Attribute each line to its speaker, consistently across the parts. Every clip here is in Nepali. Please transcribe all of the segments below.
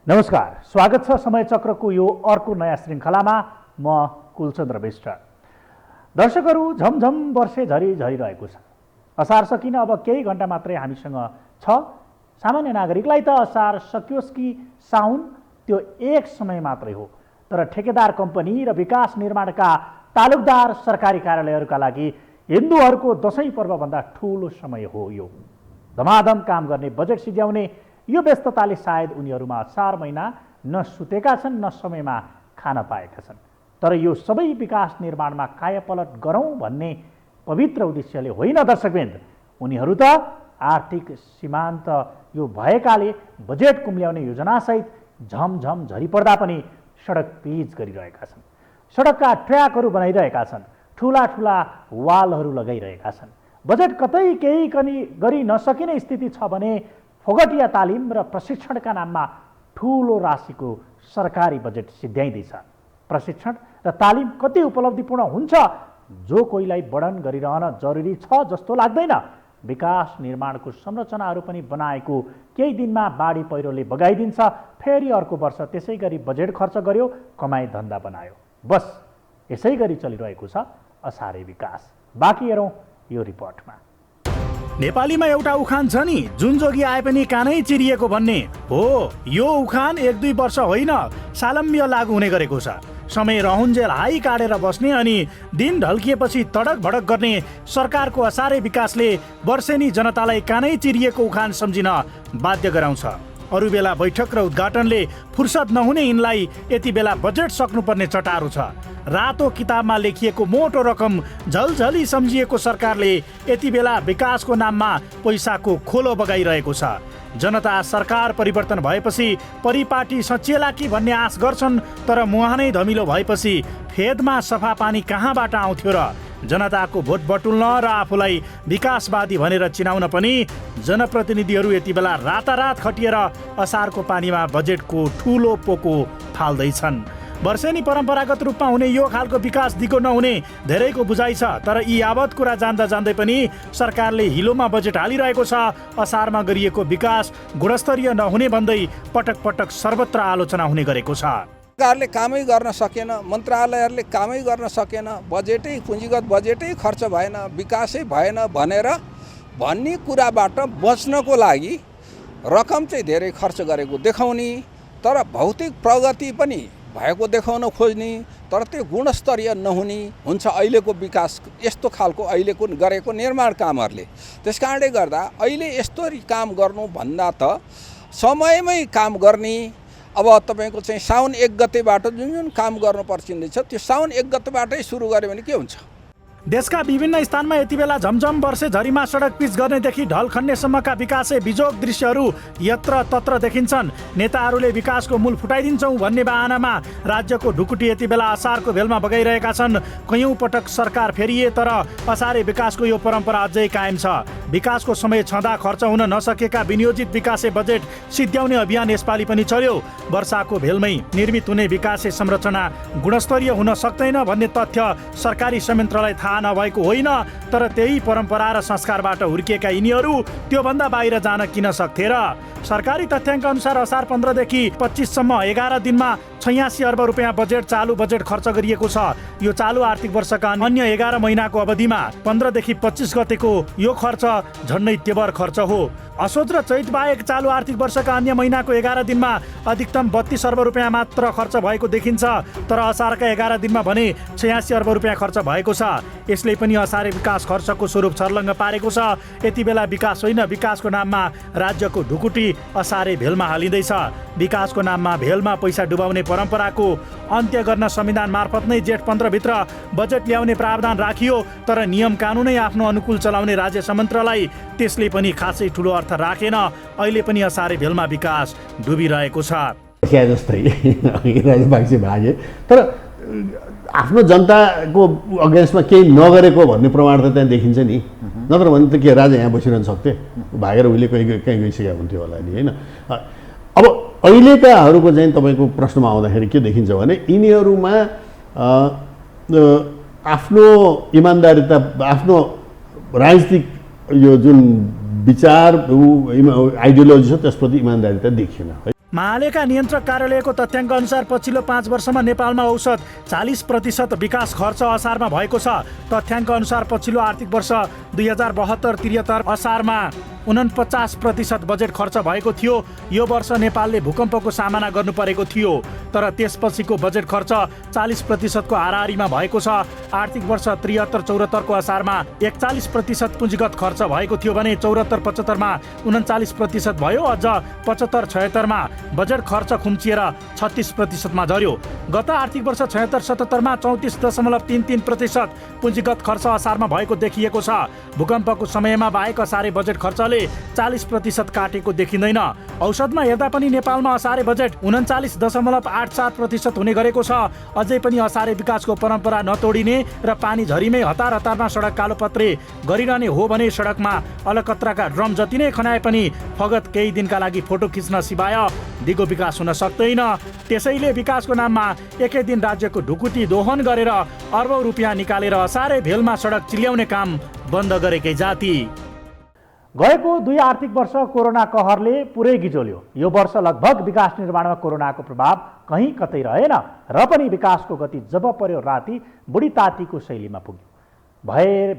Speaker 1: नमस्कार, स्वागत छ समय चक्रको यो अर्को नयाँ श्रृङ्खलामा। म कुलचन्द्र विष्ट। दर्शकहरू, झमझम वर्षे झरी झरिरहेको छ। असार सकिन अब केही घण्टा मात्रै हामीसँग छ। सामान्य नागरिकलाई त असार सकियोस् कि साउन त्यो एक समय मात्रै हो, तर ठेकेदार कम्पनी र विकास निर्माणका तालुकदार सरकारी कार्यालयहरूका लागि हिन्दूहरूको दशैं पर्वभन्दा ठुलो समय हो यो। धमाधम काम गर्ने, बजेट सिध्याउने यो व्यस्तताले सायद उनीहरूमा असार महिना न सुतेका छन् न समयमा खान पाएका छन्। तर यो सबै विकास निर्माणमा कायापलट गरौँ भन्ने पवित्र उद्देश्यले होइन दर्शकवृन्द। उनीहरू त आर्थिक सीमान्त यो भएकाले बजेट कुम्ल्याउने योजनासहित झमझम झरी पर्दा पनि सडक पिच गरिरहेका छन्, सडकका ट्र्याकहरू बनाइरहेका छन्, ठुला ठुला वालहरू लगाइरहेका छन्। बजेट कतै केही गरी नसकिने स्थिति छ भने फोगटिया तालिम र प्रशिक्षणका नाममा ठुलो राशिको सरकारी बजेट सिध्याइँदैछ। प्रशिक्षण र तालिम कति उपलब्धिपूर्ण हुन्छ जो कोहीलाई वर्णन गरिरहन जरुरी छ जस्तो लाग्दैन। विकास निर्माणको संरचनाहरू पनि बनाएको केही दिनमा बाढी पहिरोले बगाइदिन्छ, फेरि अर्को वर्ष त्यसै गरी बजेट खर्च गर्यो, कमाई धन्दा बनायो। बस यसै गरी चलिरहेको छ असारे विकास। बाँकी हेरौँ यो रिपोर्टमा।
Speaker 2: नेपालीमा एउटा उखान छ नि, जुन जोगी आए पनि कानै चिरिएको भन्ने हो। यो उखान 1-2 वर्ष होइन, सालम्य लागू हुने गरेको छ। समय रहुन्जेल हाई काटेर बस्ने अनि दिन ढल्किएपछि तडक भडक गर्ने सरकारको असारे विकासले वर्षेनी जनतालाई कानै चिरिएको उखान सम्झिन बाध्य गराउँछ। अरू बेला बैठक र उद्घाटनले फुर्सद नहुने यिनलाई यति बेला बजेट सक्नुपर्ने चटारो छ। रातो किताबमा लेखिएको मोटो रकम झलझली सम्झिएको सरकारले यति बेला विकासको नाममा पैसाको खोलो बगाइरहेको छ। जनता सरकार परिवर्तन भएपछि परिपाटी सचिएला कि भन्ने आश गर्छन्, तर मुहानै धमिलो भएपछि फेदमा सफा पानी कहाँबाट आउँथ्यो र? जनताको भोट बटुल्न र आफूलाई विकासवादी भनेर चिनाउन पनि जनप्रतिनिधिहरू यति बेला रातारात खटिएर असारको पानीमा बजेटको ठुलो पोको फाल्दैछन्। वर्षेनी परम्परागत रूपमा हुने यो खालको विकास दिगो नहुने धेरैको बुझाइ छ, तर यी यावत कुरा जान्दा जान्दै पनि सरकारले हिलोमा बजेट हालिरहेको छ। असारमा गरिएको विकास गुणस्तरीय नहुने भन्दै पटक पटक सर्वत्र आलोचना हुने गरेको छ।
Speaker 3: सरकारले कामै गर्न सकेन, मन्त्रालयहरूले कामै गर्न सकेन, बजेटै पुँजीगत बजेटै खर्च भएन, विकासै भएन भनेर भन्ने कुराबाट बच्नको लागि रकम चाहिँ धेरै खर्च गरेको देखाउने, तर भौतिक प्रगति पनि भएको देखाउन खोज्ने, तर त्यो गुणस्तरीय नहुने हुन्छ अहिलेको विकास। यस्तो खालको अहिलेको गरेको निर्माण कामहरूले, त्यस कारणले गर्दा अहिले यस्तो काम गर्नुभन्दा त समयमै काम गर्ने। अब तपाईँको चाहिँ साउन 1 गतेबाट जुन जुन काम गर्नुपर्छ त्यो साउन 1 गतेबाटै सुरु गऱ्यो भने के हुन्छ?
Speaker 2: देशका विभिन्न स्थानमा यति बेला झमझम वर्षे झरीमा सडक पिच गर्नेदेखि ढल खन्नेसम्मका विकासै बिजोग दृश्यहरू यत्र तत्र देखिन्छन्। नेताहरूले विकासको मूल फुटाइदिन्छौँ भन्ने बहानामा राज्यको ढुकुटी यति बेला असारको भेलमा बगाइरहेका छन्। कयौँ पटक सरकार फेरिए तर असारे विकासको यो परम्परा अझै कायम छ। विकासको समय छँदा खर्च हुन नसकेका विनियोजित विकासे बजेट सिध्याउने अभियान यसपालि पनि चल्यो। वर्षाको भेलमै निर्मित हुने विकासे संरचना गुणस्तरीय हुन सक्दैन भन्ने तथ्य सरकारी संयन्त्रलाई थाहा नभएको होइन, तर त्यही परम्परा र संस्कारबाट हुर्किएका यिनीहरू त्योभन्दा बाहिर जान किन सक्थे र? सरकारी तथ्याङ्क अनुसार असार 15 देखि 25 सम्म 11 दिनमा 86 अर्ब रुपियाँ बजेट चालु बजेट खर्च गरिएको छ। यो चालु आर्थिक वर्षका अन्य 11 महिनाको अवधिमा 15 देखि 25 गतेको यो खर्च झन्डै तेबर खर्च हो। असोज र चैत बाहेक चालु आर्थिक वर्षका अन्य महिनाको 11 दिनमा अधिकतम 32 अर्ब रुपियाँ मात्र खर्च भएको देखिन्छ, तर असारका 11 दिनमा भने 86 अर्ब रुपियाँ खर्च भएको छ। यसले पनि असारे विकास खर्चको स्वरूप छर्लङ्ग पारेको छ। यति बेला विकास होइन, विकासको नाममा राज्यको ढुकुटी असारे भेलमा हालिँदैछ। विकासको नाममा भेलमा पैसा डुबाउने परम्पराको अन्त्य गर्न संविधान मार्फत नै जेठ 15 भित्र बजेट ल्याउने प्रावधान राखियो, तर नियम कानुनै आफ्नो अनुकूल चलाउने राज्य संयन्त्रलाई त्यसले पनि खासै ठुलो अर्थ राखेन। अहिले पनि असारे भेलमा विकास डुबिरहेको छ।
Speaker 4: जस्तै राजबाग्से भागे, तर आफ्नो जनताको अगेन्स्टमा केही नगरेको भन्ने प्रमाण त त्यहाँ देखिन्छ नि। नत्र भने त के राजा यहाँ बसिरहन सक्थे? भागेर उहिले कहीँ गइसकेको हुन्थ्यो होला नि, होइन? अब अहिलेकाहरूको चाहिँ तपाईँको प्रश्नमा आउँदाखेरि के देखिन्छ भने यिनीहरूमा आफ्नो इमान्दारिता, आफ्नो राजनीतिक यो जुन विचार आइडियोलोजी छ त्यसप्रति इमान्दारिता देखिएन।
Speaker 2: महालेखा नियन्त्रक कार्यालयको तथ्याङ्क अनुसार पछिल्लो 5 वर्षमा नेपालमा औसत 40% विकास खर्च असारमा भएको छ। तथ्याङ्क अनुसार पछिल्लो आर्थिक वर्ष 2072-73 असारमा 49% बजेट खर्च भएको थियो। यो वर्ष नेपालले भूकम्पको सामना गर्नु परेको थियो, तर त्यसपछिको बजेट खर्च 40% को हाराहारीमा भएको छ। आर्थिक वर्ष 73-74 को असारमा 41% पुँजीगत खर्च भएको थियो भने 74-75 मा 39% भयो। अझ 75-76 मा बजेट खर्च खुम्चिएर 36% मा झर्यो। गत आर्थिक वर्ष 76-77 मा 34.33% पुँजीगत खर्च असारमा भएको देखिएको छ। भूकम्पको समयमा बाहेक असारे बजेट खर्चले 40% काटेको देखिँदैन। औसतमा हेर्दा पनि नेपालमा असारे बजेट 39.87% हुने गरेको छ। अझै पनि असारे विकासको परम्परा नतोडिने र पानी झरीमै हतार हतारमा सडक कालोपत्रे गरिरहने हो भने सडकमा अलकत्राका ड्रम जति नै खनाए पनि फगत केही दिनका लागि फोटो खिच्न सिवाय दिगो विकास हुन सक्दैन। त्यसैले विकासको नाममा एकै दिन राज्यको ढुकुटी दोहन गरेर अर्बौं रुपियाँ निकालेर असारे भेलमा सडक चिल्याउने काम बन्द गरेकै जाति।
Speaker 1: गएको 2 आर्थिक वर्ष कोरोना कहरले पुरै गिजोल्यो। यो वर्ष लगभग विकास निर्माणमा कोरोनाको प्रभाव कहीँ कतै रहेन र पनि विकासको गति जब पर्यो राति बुढी तातीको शैलीमा पुग्यो।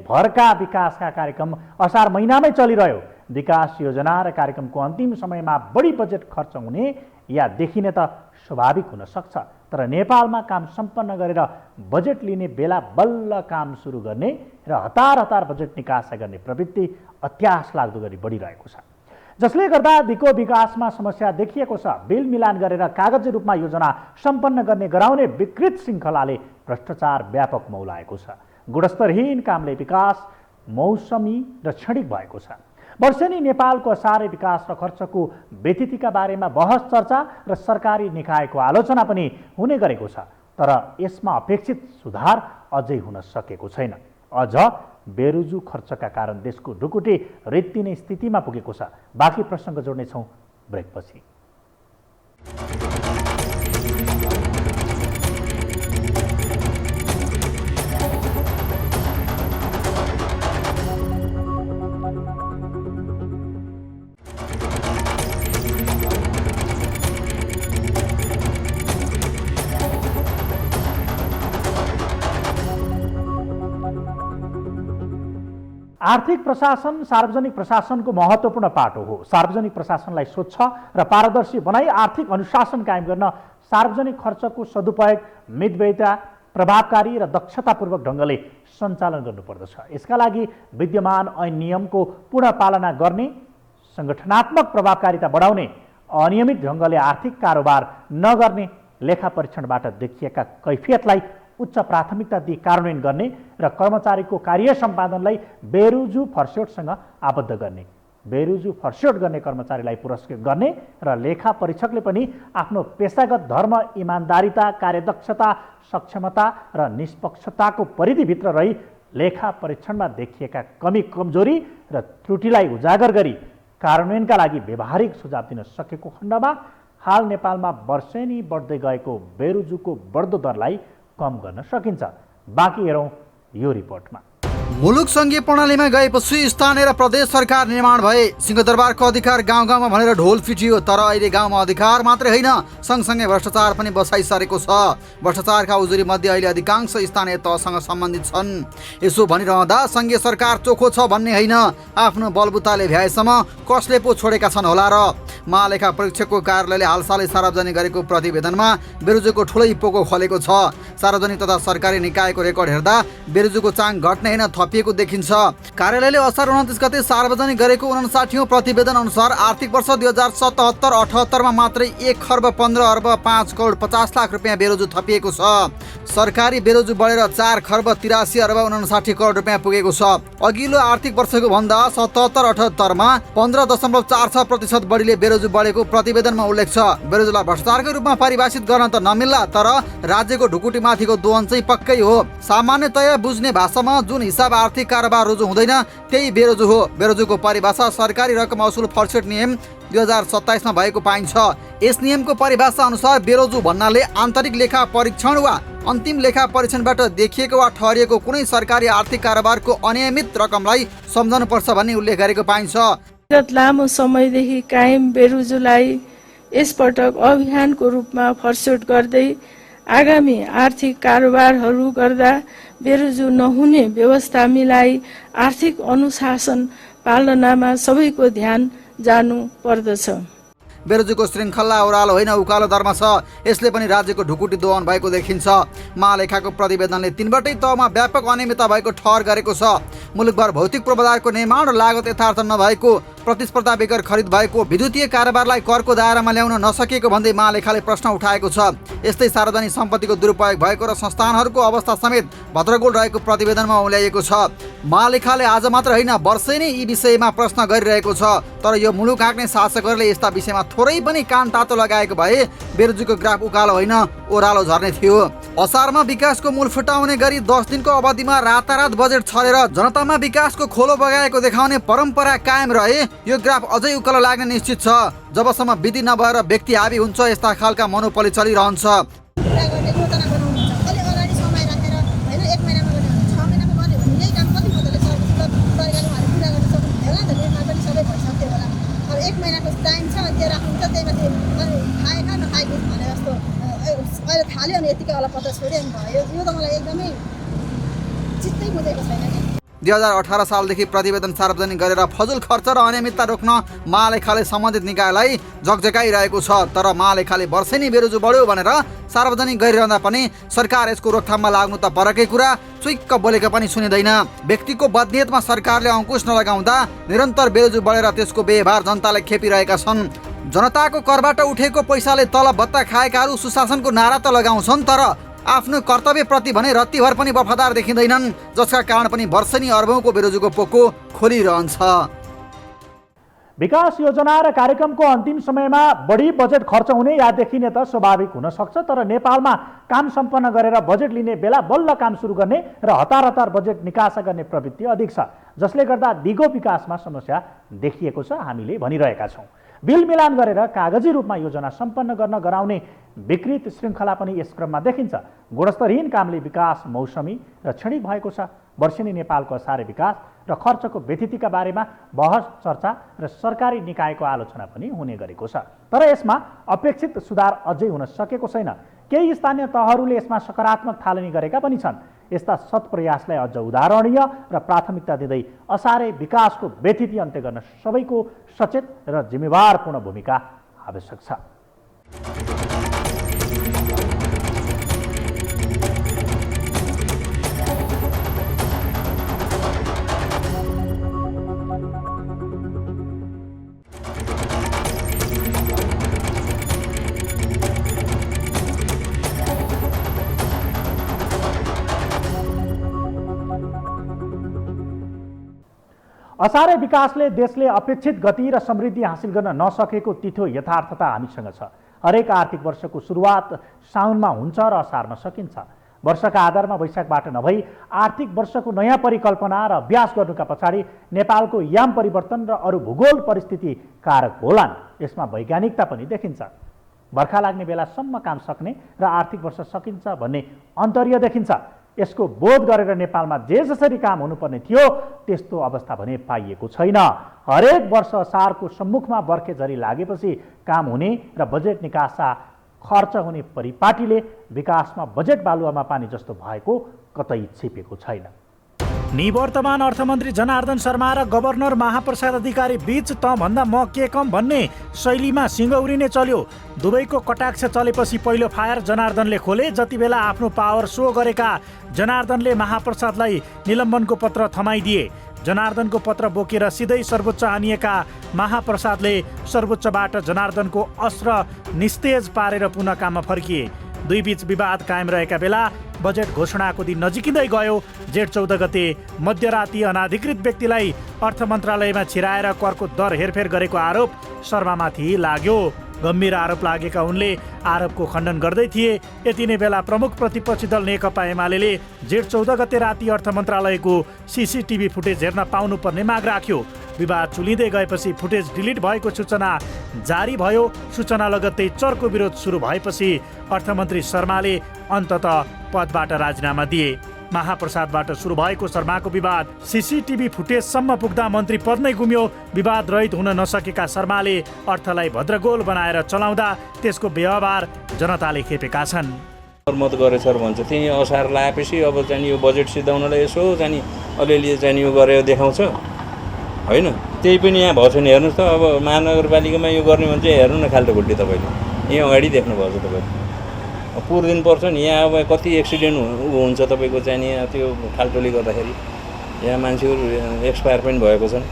Speaker 1: भरका विकासका कार्यक्रम असार महिनामै चलिरह्यो। विकास योजना र कार्यक्रमको अन्तिम समयमा बढी बजेट खर्च हुने या देखिने त स्वाभाविक हुन सक्छ, तर नेपालमा काम सम्पन्न गरेर बजेट लिने बेला बल्ल काम सुरु गर्ने र हतार हतार बजेट निकासा गर्ने प्रवृत्ति अत्यास लाग्दो गरी बढिरहेको छ, जसले गर्दा दिगो विकासमा समस्या देखिएको छ। बिल मिलान गरेर कागजी रूपमा योजना सम्पन्न गर्ने गराउने विकृत श्रृङ्खलाले भ्रष्टाचार व्यापक मौलाएको छ। गुणस्तरहीन कामले विकास मौसमी र क्षणिक भएको छ। वर्षेनी नेपालको असारे विकास र खर्चको व्यतिथिका बारेमा बहस चर्चा र सरकारी निकायको आलोचना पनि हुने गरेको छ, तर यसमा अपेक्षित सुधार अझै हुन सकेको छैन। अझ बेरुजु खर्चका कारण देशको ढुकुटी रित्तिने स्थितिमा पुगेको छ। बाँकी प्रसङ्ग जोड्नेछौँ ब्रेकपछि। आर्थिक प्रशासन सार्वजनिक प्रशासनको महत्त्वपूर्ण पाटो हो। सार्वजनिक प्रशासनलाई स्वच्छ र पारदर्शी बनाई आर्थिक अनुशासन कायम गर्न सार्वजनिक खर्चको सदुपयोग मितव्ययिता प्रभावकारी र दक्षतापूर्वक ढङ्गले सञ्चालन गर्नुपर्दछ। यसका लागि विद्यमान ऐन नियमको पूर्ण पालना गर्ने, सङ्गठनात्मक प्रभावकारिता बढाउने, अनियमित ढङ्गले आर्थिक कारोबार नगर्ने, लेखा परीक्षणबाट देखिएका कैफियतलाई उच्च प्राथमिकता दिई कार्यान्वयन गर्ने र कर्मचारीको कार्य सम्पादनलाई बेरुजु फर्स्योटसँग आबद्ध गर्ने, बेरुजु फर्स्योट गर्ने कर्मचारीलाई पुरस्कृत गर्ने र लेखा परीक्षकले पनि आफ्नो पेसागत धर्म, इमान्दारिता, कार्यदक्षता, सक्षमता र निष्पक्षताको परिधिभित्र रही लेखा परीक्षणमा देखिएका कमी कमजोरी र त्रुटिलाई उजागर गरी कार्यान्वयनका लागि व्यवहारिक सुझाव दिन सकेको खण्डमा हाल नेपालमा वर्षेनी बढ्दै गएको बेरुजुको बढ्दो दरलाई कम गर्न सकिन्छ। बाँकी हेरौँ यो रिपोर्टमा।
Speaker 5: मुलुक सङ्घीय प्रणालीमा गएपछि स्थानीय र प्रदेश सरकार निर्माण भए सिंहदरबारको अधिकार गाउँ गाउँमा भनेर ढोल पिटियो, तर अहिले गाउँमा अधिकार मात्रै होइन सँगसँगै भ्रष्टाचार पनि बसाइसकेको छ। भ्रष्टाचारका उजुरी मध्ये अहिले अधिकांश स्थानीय तहसँग सम्बन्धित छन्। यसो भनिरहँदा सङ्घीय सरकार चोखो छ भन्ने होइन, आफ्नो बलबुताले भ्याएसम्म कसले पो छोडेका छन् होला र। महालेखा परीक्षकको कार्यालयले हालसालै सार्वजनिक गरेको प्रतिवेदनमा बेरुजुको ठुलै पोको खोलेको छ। सार्वजनिक तथा सरकारी निकायको रेकर्ड हेर्दा बेरुजुको चाङ घट्ने होइन थपिएको देखिन्छ। कार्यालयले असार 29 गते सार्वजनिक गरेको 59औं प्रतिवेदन अनुसार आर्थिक वर्ष 2077-78 मा मात्रै 1,15,05,50,00,000 रुपियाँ बेरोजु थपिएको छ। सरकारी बेरोजु बढेर 4,83,59,60 करोड रुपियाँ पुगेको छ। अघिल्लो आर्थिक वर्षको भन्दा 77-78 मा 15.46% बढीले बेरोजु बढेको प्रतिवेदनमा उल्लेख छ। बेरोजुलाई भ्रष्टाचारकै रूपमा परिभाषित गर्न त नमिल्ला, तर राज्यको ढुकुटीमाथिको दोहन चाहिँ पक्कै हो। सामान्यतया बुझ्ने भाषामा जुन हिसाब आर्थिक कारोबार रुजु हुँदैन त्यही बेरोजु हो। बेरोजुको परिभाषा सरकारी रकम असुल फर्सेट नियम 2027 मा भएको पाइन्छ। यस नियमको परिभाषा अनुसार बेरोजु भन्नाले आन्तरिक लेखा परीक्षण वा अन्तिम लेखा परीक्षणबाट देखिएको वा ठहरिएको कुनै सरकारी आर्थिक कारोबारको अनियमित रकमलाई सम्झनुपर्छ भन्ने उल्लेख गरेको पाइन्छ।
Speaker 6: लामो समयदेखि कायम बेरोजुलाई यसपटक अभियानको रूपमा फरसोट गर्दै आगामी आर्थिक कारोबारहरू गर्दा बेरोजु नहुने व्यवस्था मिलाई आर्थिक अनुशासन पालनामा सबैको ध्यान जानु पर्दछ।
Speaker 5: बेरोजुको श्रृङ्खला ओह्रालो होइन उकालो दरमा छ। यसले पनि राज्यको ढुकुटी दोहन भएको देखिन्छ। महालेखाको प्रतिवेदनले तीनवटै तहमा व्यापक अनियमितता भएको ठहर गरेको छ। मुलुकभर भौतिक पूर्वाधारको निर्माण र लागत यथार्थ नभएको, प्रतिस्पर्धा बेगर खरिद भएको, विद्युतीय कारोबारलाई करको दायरामा ल्याउन नसकेको भन्दै महालेखाले प्रश्न उठाएको छ। यस्तै सार्वजनिक सम्पत्तिको दुरुपयोग भएको र संस्थानहरूको अवस्था समेत भद्रगोल रहेको प्रतिवेदनमा उल्ल्याइएको छ। महालेखाले आज मात्र होइन वर्षै नै यी विषयमा प्रश्न गरिरहेको छ। तर यो मुलुक हाँक्ने शासकहरूले यस्ता विषयमा थोरै पनि कान तातो लगाएको भए बेरोजुको ग्राफ उकालो होइन ओह्रालो झर्ने थियो। असारमा विकासको मूल फुटाउने गरी 10 दिनको अवधिमा रातारात बजेट छरेर जनतामा विकासको खोलो बगाएको देखाउने परम्परा कायम रहे यो ग्राफ अझै उकालो लाग्ने निश्चित छ। जबसम्म विधि नभएर व्यक्ति हावी हुन्छ यस्ता खालका मनोपली चलिरहन्छ।
Speaker 7: थाल्यो अनि यतिकै अलपत्र छोड्यो अनि भयो। यो त मलाई एकदमै चित्तै बुझेको छैन कि
Speaker 5: 2018 सालदेखि प्रतिवेदन सार्वजनिक गरेर फजुल खर्च र अनियमितता रोक्न महालेखाले सम्बन्धित निकायलाई झकझकाइरहेको छ। तर महालेखाले वर्षेनी बेरोजु बढ्यो भनेर सार्वजनिक गरिरहँदा पनि सरकार यसको रोकथाममा लाग्नु त परकै कुरा, चुइक्क बोलेको पनि सुनिँदैन। व्यक्तिको बदनियतमा सरकारले अङ्कुश नलगाउँदा निरन्तर बेरोजु बढेर त्यसको व्यवहार जनताले खेपिरहेका छन्। जनताको करबाट उठेको पैसाले तलब भत्ता खाएकाहरू सुशासनको नारा त लगाउँछन् तर आफ्नो कर्तव्यप्रति भने रत्तिभर पनि वफादार देखिँदैनन्, जसका कारण पनि वर्षेनी अर्बौंको बेरोजुको पोको खोलिरहन्छ।
Speaker 1: विकास योजना र कार्यक्रमको अन्तिम समयमा बढी बजेट खर्च हुने या देखिने त स्वाभाविक हुन सक्छ। तर नेपालमा काम सम्पन्न गरेर बजेट लिने बेला बल्ल काम सुरु गर्ने र हतार हतार बजेट निकासा गर्ने प्रवृत्ति अधिक छ, जसले गर्दा दिगो विकासमा समस्या देखिएको छ। हामीले भनिरहेका छौँ बिल मिलान गरेर कागजी रूपमा योजना सम्पन्न गर्न गराउने विकृत श्रृङ्खला पनि यस क्रममा देखिन्छ। गुणस्तरहीन कामले विकास मौसमी र क्षणिक भएको छ। वर्षेनी नेपालको असारे विकास र खर्चको व्यतिथिका बारेमा बहस चर्चा र सरकारी निकायको आलोचना पनि हुने गरेको छ। तर यसमा अपेक्षित सुधार अझै हुन सकेको छैन। केही स्थानीय तहहरूले यसमा सकारात्मक थालनी गरेका पनि छन्। यस्ता सत्प्रयासलाई अझ उदाहरणीय र प्राथमिकता दिँदै असारे विकासको व्यतिथि अन्त्य गर्न सबैको सचेत र जिम्मेवारपूर्ण भूमिका आवश्यक छ। असारे विकासले देशले अपेक्षित गति र समृद्धि हासिल गर्न नसकेको तिथो यथार्थता हामीसँग छ। हरेक आर्थिक वर्षको सुरुवात साउनमा हुन्छ र असारमा सकिन्छ। वर्षका आधारमा वैशाखबाट नभई आर्थिक वर्षको नयाँ परिकल्पना र अभ्यास गर्नुका पछाडि नेपालको याम परिवर्तन र अरू भूगोल परिस्थिति कारक होलान्। यसमा वैज्ञानिकता पनि देखिन्छ। बर्खा लाग्ने बेलासम्म काम सक्ने र आर्थिक वर्ष सकिन्छ भन्ने अन्तर्य देखिन्छ। यसको बोध गरेर नेपालमा जे जसरी काम हुनुपर्ने थियो त्यस्तो अवस्था भने पाइएको छैन। हरेक वर्ष असारको सम्मुखमा बर्खे झरी लागेपछि काम हुने र बजेट निकासा खर्च हुने परिपाटीले विकासमा बजेट बालुवामा पानी जस्तो भएको कतै छिपेको छैन।
Speaker 2: निवर्तमान अर्थमन्त्री जनार्दन शर्मा र गभर्नर महाप्रसाद अधिकारी बीच त भन्दा म के कम भन्ने शैलीमा सिंहौरी नै चल्यो। दुवैको कटाक्ष चलेपछि पहिलो फायर जनार्दनले खोले। जति बेला आफ्नो पावर सो गरेका जनार्दनले महाप्रसादलाई निलम्बनको पत्र थमाइदिए। जनार्दनको पत्र बोकेर सिधै सर्वोच्च आनिएका महाप्रसादले सर्वोच्चबाट जनार्दनको अस्त्र निस्तेज पारेर पुनः काममा फर्किए। दुई बीच विवाद कायम रहेका बेला बजेट घोषणाको दिन नजिकिँदै गयो। जेठ 14 गते मध्यराती अनाधिकृत व्यक्तिलाई अर्थ मन्त्रालयमा छिराएर करको दर हेरफेर गरेको आरोप शर्मामाथि लाग्यो। गम्भीर आरोप लागेका उनले आरोपको खण्डन गर्दै थिए। यति नै बेला प्रमुख प्रतिपक्षी दल नेकपा एमाले जेठ 14 गते राति अर्थ मन्त्रालयको CCTV फुटेज हेर्न पाउनुपर्ने माग राख्यो। विवाद चुलिँदै गएपछि फुटेज डिलिट भएको सूचना जारी भयो। सूचना लगत्तै चर्को विरोध सुरु भएपछि अर्थमन्त्री शर्माले अन्ततः पदबाट राजीनामा दिए। महाप्रसादबाट सुरु भएको शर्माको विवाद सीसीटीभी फुटेजसम्म पुग्दा मन्त्री पद नै गुम्यो। विवाद रहित हुन नसकेका शर्माले अर्थलाई भद्रगोल बनाएर चलाउँदा त्यसको व्यवहार जनताले खेपेका छन्।
Speaker 8: मत गरे सर भन्छ त्यही असार लगाएपछि अब चाहिँ यो बजेट सिद्धाउनलाई यसो चाहिँ अलिअलि चाहिँ यो गरेर देखाउँछ होइन। त्यही पनि यहाँ भएको छैन। हेर्नुहोस् त अब महानगरपालिकामा यो गर्ने भने चाहिँ हेर्नु न खाल्टोखुल्टी तपाईँले यहाँ अगाडि देख्नुभएको छ तपाईँले। पुर दिनुपर्छ नि। यहाँ अब कति एक्सिडेन्ट हुन्छ तपाईँको चाहिँ यहाँ त्यो खाल्टोले गर्दाखेरि यहाँ मान्छेहरू एक्सपायर पनि भएको छन्।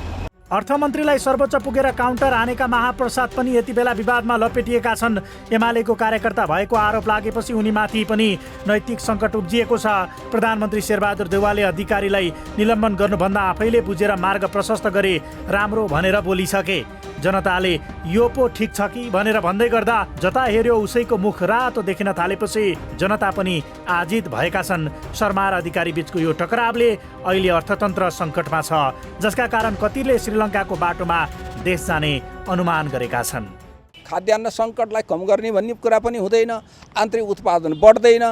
Speaker 2: अर्थमन्त्रीलाई सर्वोच्च पुगेर काउन्टर हानेका महाप्रसाद पनि यति बेला विवादमा लपेटिएका छन्। एमालेको कार्यकर्ता भएको आरोप लागेपछि उनीमाथि पनि नैतिक सङ्कट उब्जिएको छ। प्रधानमन्त्री शेरबहादुर देउवाले अधिकारीलाई निलम्बन गर्नुभन्दा आफैले बुझेर मार्ग प्रशस्त गरे राम्रो भनेर बोलिसके। जनताले यो पो ठिक छ कि भनेर भन्दै गर्दा जता हेर्यो उसैको मुख रातो देखिन थालेपछि जनता पनि आजित भएका छन्। शर्मा र अधिकारी बीचको यो टकरावले अहिले अर्थतन्त्र सङ्कटमा छ, जसका कारण कतिले श्रीलङ्काको बाटोमा देश जाने अनुमान गरेका छन्।
Speaker 3: खाद्यान्न सङ्कटलाई कम गर्ने भन्ने कुरा पनि हुँदैन। आन्तरिक उत्पादन बढ्दैन।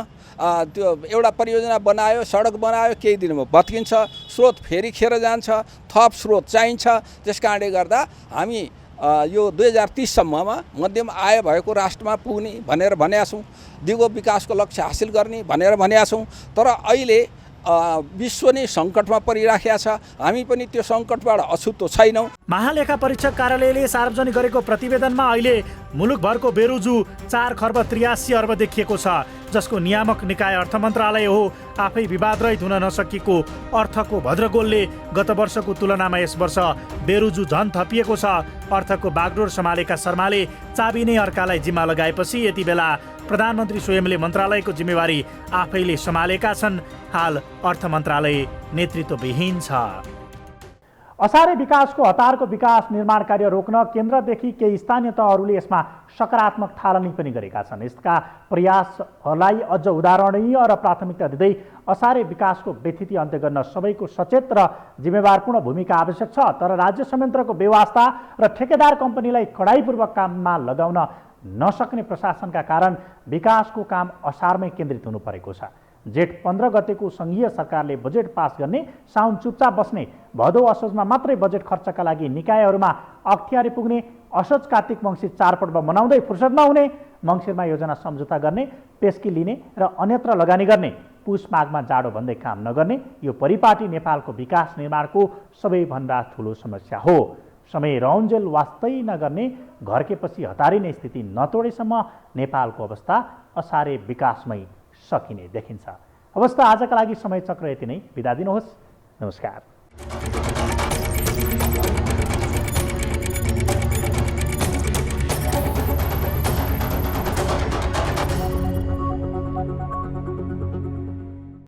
Speaker 3: त्यो एउटा परियोजना बनायो, सडक बनायो, केही दिनमा भत्किन्छ, स्रोत फेरि खेर जान्छ, थप स्रोत चाहिन्छ। त्यस कारणले गर्दा हामी यो 2030सम्ममा मध्यम आय भएको राष्ट्रमा पुग्ने भनेर भनेका छौँ। दिगो विकासको लक्ष्य हासिल गर्ने भनेर भनेका छौँ। तर अहिले विश्व नै सङ्कटमा परिराखेका छ। हामी पनि त्यो सङ्कटबाट अछुतो छैनौँ।
Speaker 2: महालेखा परीक्षक कार्यालयले सार्वजनिक गरेको प्रतिवेदनमा अहिले मुलुकभरको बेरोजु 4 खर्ब 83 अर्ब देखिएको छ, जसको नियामक निकाय अर्थ मन्त्रालय हो। आफै विवाद रहित हुन नसकेको अर्थको भद्रगोलले गत वर्षको तुलनामा यस वर्ष बेरोजु झन थपिएको छ। अर्थको बागडोर सम्हालेका शर्माले चाबी नै अर्कालाई जिम्मा लगाएपछि यति बेला प्रधानमन्त्री स्वयंले मन्त्रालयको जिम्मेवारी आफैले सम्हालेका छन्। हाल अर्थ मन्त्रालय नेतृत्वविहीन छ।
Speaker 1: असारे विकासको हतारको विकास निर्माण कार्य रोक्न केन्द्रदेखि केही स्थानीय तहहरूले यसमा सकारात्मक थालनी पनि गरेका छन्। यसका प्रयासहरूलाई अझ उदाहरणीय र प्राथमिकता दिँदै असारे विकासको व्यथिति अन्त्य गर्न सबैको सचेत र जिम्मेवारपूर्ण भूमिका आवश्यक छ। तर राज्य संयन्त्रको बेवास्ता र ठेकेदार कम्पनीलाई कडाइपूर्वक काममा लगाउन नसक्ने प्रशासनका कारण विकासको काम असारमै केन्द्रित हुनु परेको छ। जेठ 15 गतेको सङ्घीय सरकारले बजेट पास गर्ने, साउन चुपचाप बस्ने, भदौ असोजमा मात्रै बजेट खर्चका लागि निकायहरूमा अख्तियारी पुग्ने, असोज कार्तिक मङ्सिर चाडपर्व मनाउँदै फुर्सद नहुने, मङ्सिरमा योजना सम्झौता गर्ने, पेस्की लिने र अन्यत्र लगानी गर्ने, पुस माघमा जाडो भन्दै काम नगर्ने यो परिपाटी नेपालको विकास निर्माणको सबैभन्दा ठुलो समस्या हो। समय रौन्जेल वास्तै नगर्ने, घर्केपछि हतारिने स्थिति नतोडेसम्म नेपालको अवस्था असारे विकासमै सकिने देखिन्छ। अवस्था आजका लागि समय चक्र यति नै। बिदा दिनुहोस्। नमस्कार।